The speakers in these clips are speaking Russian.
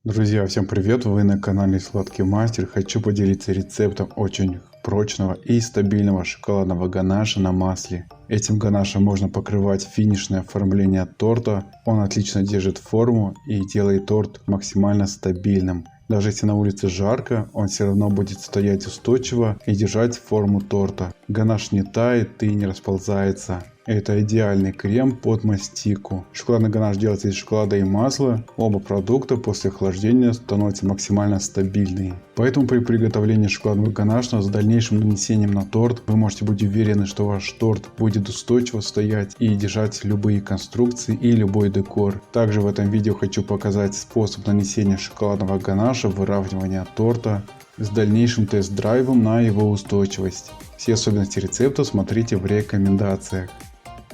Друзья, всем привет! Вы на канале Сладкий Мастер. Хочу поделиться рецептом очень прочного и стабильного шоколадного ганаша на масле. Этим ганашем можно покрывать финишное оформление торта. Он отлично держит форму и делает торт максимально стабильным. Даже если на улице жарко, он все равно будет стоять устойчиво и держать форму торта. Ганаш не тает и не расползается. Это идеальный крем под мастику. Шоколадный ганаш делается из шоколада и масла. Оба продукта после охлаждения становятся максимально стабильными. Поэтому при приготовлении шоколадного ганаша с дальнейшим нанесением на торт вы можете быть уверены, что ваш торт будет устойчиво стоять и держать любые конструкции и любой декор. Также в этом видео хочу показать способ нанесения шоколадного ганаша, выравнивания торта с дальнейшим тест-драйвом на его устойчивость. Все особенности рецепта смотрите в рекомендациях.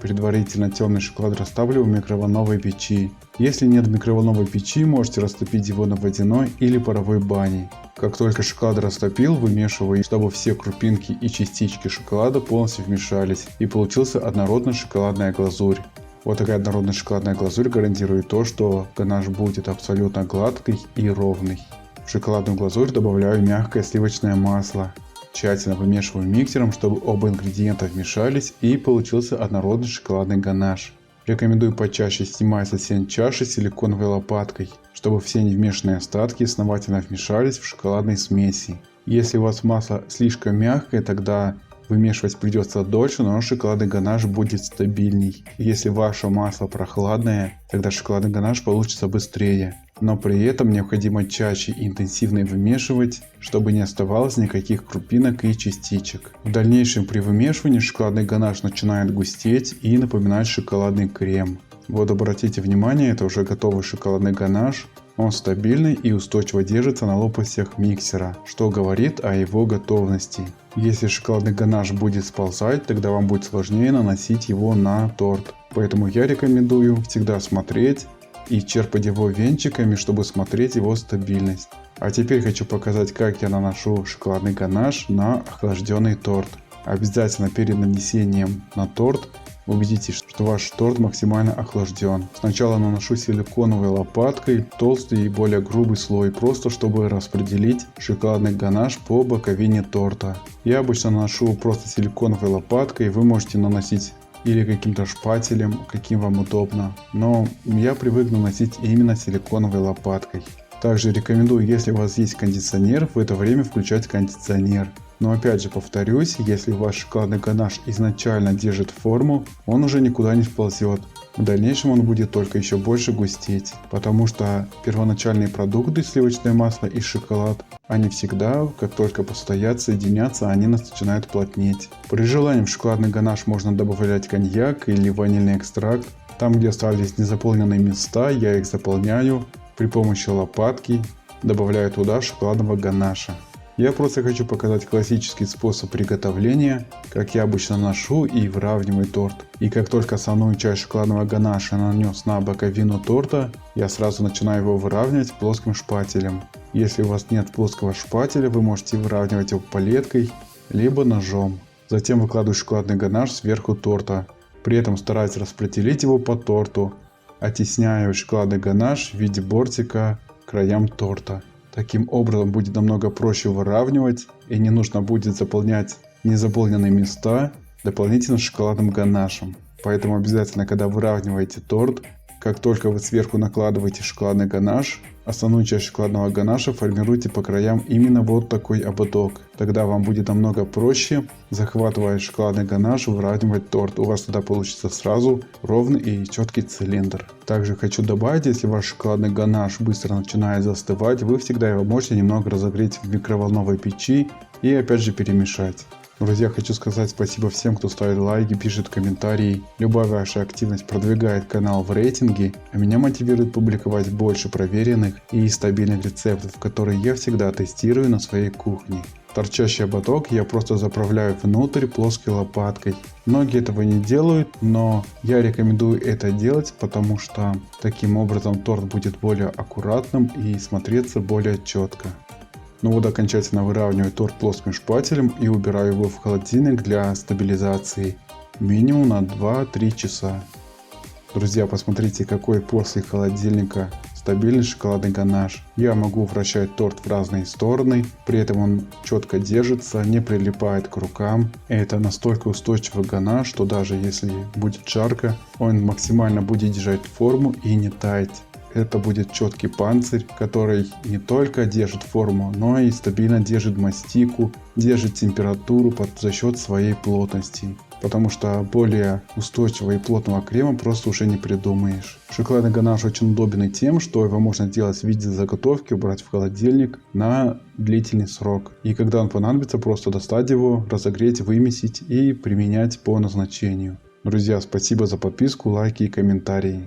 Предварительно темный шоколад растапливаю в микроволновой печи. Если нет микроволновой печи, можете растопить его на водяной или паровой бане. Как только шоколад растопил, вымешиваю, чтобы все крупинки и частички шоколада полностью вмешались и получился однородная шоколадная глазурь. Вот такая однородная шоколадная глазурь гарантирует то, что ганаш будет абсолютно гладкий и ровный. В шоколадную глазурь добавляю мягкое сливочное масло. Тщательно вымешиваю миксером, чтобы оба ингредиента вмешались и получился однородный шоколадный ганаш. Рекомендую почаще снимать со стен чаши силиконовой лопаткой, чтобы все невмешанные остатки основательно вмешались в шоколадной смеси. Если у вас масло слишком мягкое, тогда вымешивать придется дольше, но шоколадный ганаш будет стабильней. Если ваше масло прохладное, тогда шоколадный ганаш получится быстрее. Но при этом необходимо чаще и интенсивно вымешивать, чтобы не оставалось никаких крупинок и частичек. В дальнейшем при вымешивании шоколадный ганаш начинает густеть и напоминать шоколадный крем. Вот обратите внимание, это уже готовый шоколадный ганаш. Он стабильный и устойчиво держится на лопастях миксера, что говорит о его готовности. Если шоколадный ганаш будет сползать, тогда вам будет сложнее наносить его на торт. Поэтому я рекомендую всегда смотреть и черпать его венчиками, чтобы смотреть его стабильность. А теперь хочу показать, как я наношу шоколадный ганаш на охлажденный торт. Обязательно перед нанесением на торт убедитесь, что ваш торт максимально охлажден. Сначала наношу силиконовой лопаткой толстый и более грубый слой, просто чтобы распределить шоколадный ганаш по боковине торта. Я обычно наношу просто силиконовой лопаткой, вы можете наносить или каким-то шпателем, каким вам удобно. Но я привык наносить именно силиконовой лопаткой. Также рекомендую, если у вас есть кондиционер, в это время включать кондиционер. Но опять же повторюсь, если ваш шоколадный ганаш изначально держит форму, он уже никуда не сползет. В дальнейшем он будет только еще больше густеть, потому что первоначальные продукты, сливочное масло и шоколад, они всегда, как только постоят, соединятся, они начинают плотнеть. При желании в шоколадный ганаш можно добавлять коньяк или ванильный экстракт. Там, где остались незаполненные места, я их заполняю при помощи лопатки, добавляю туда шоколадного ганаша. Я просто хочу показать классический способ приготовления, как я обычно наношу и выравниваю торт. И как только основную часть шоколадного ганаша нанес на боковину торта, я сразу начинаю его выравнивать плоским шпателем. Если у вас нет плоского шпателя, вы можете выравнивать его палеткой, либо ножом. Затем выкладываю шоколадный ганаш сверху торта. При этом стараюсь распределить его по торту, оттесняя шоколадный ганаш в виде бортика к краям торта. Таким образом будет намного проще выравнивать и не нужно будет заполнять незаполненные места дополнительно шоколадным ганашем. Поэтому обязательно, когда выравниваете торт, как только вы сверху накладываете шоколадный ганаш, основную часть шоколадного ганаша формируйте по краям именно вот такой ободок. Тогда вам будет намного проще, захватывая шоколадный ганаш, выравнивать торт. У вас тогда получится сразу ровный и четкий цилиндр. Также хочу добавить, если ваш шоколадный ганаш быстро начинает застывать, вы всегда его можете немного разогреть в микроволновой печи и опять же перемешать. Друзья, хочу сказать спасибо всем, кто ставит лайки, пишет комментарии. Любая ваша активность продвигает канал в рейтинге, а меня мотивирует публиковать больше проверенных и стабильных рецептов, которые я всегда тестирую на своей кухне. Торчащий ободок я просто заправляю внутрь плоской лопаткой. Многие этого не делают, но я рекомендую это делать, потому что таким образом торт будет более аккуратным и смотреться более четко. Ну вот окончательно выравниваю торт плоским шпателем и убираю его в холодильник для стабилизации минимум на 2-3 часа. Друзья, посмотрите, какой после холодильника стабильный шоколадный ганаш. Я могу вращать торт в разные стороны, при этом он четко держится, не прилипает к рукам. Это настолько устойчивый ганаш, что даже если будет жарко, он максимально будет держать форму и не таять. Это будет четкий панцирь, который не только держит форму, но и стабильно держит мастику, держит температуру за счет своей плотности. Потому что более устойчивого и плотного крема просто уже не придумаешь. Шоколадный ганаш очень удобен и тем, что его можно делать в виде заготовки, убрать в холодильник на длительный срок. И когда он понадобится, просто достать его, разогреть, вымесить и применять по назначению. Друзья, спасибо за подписку, лайки и комментарии.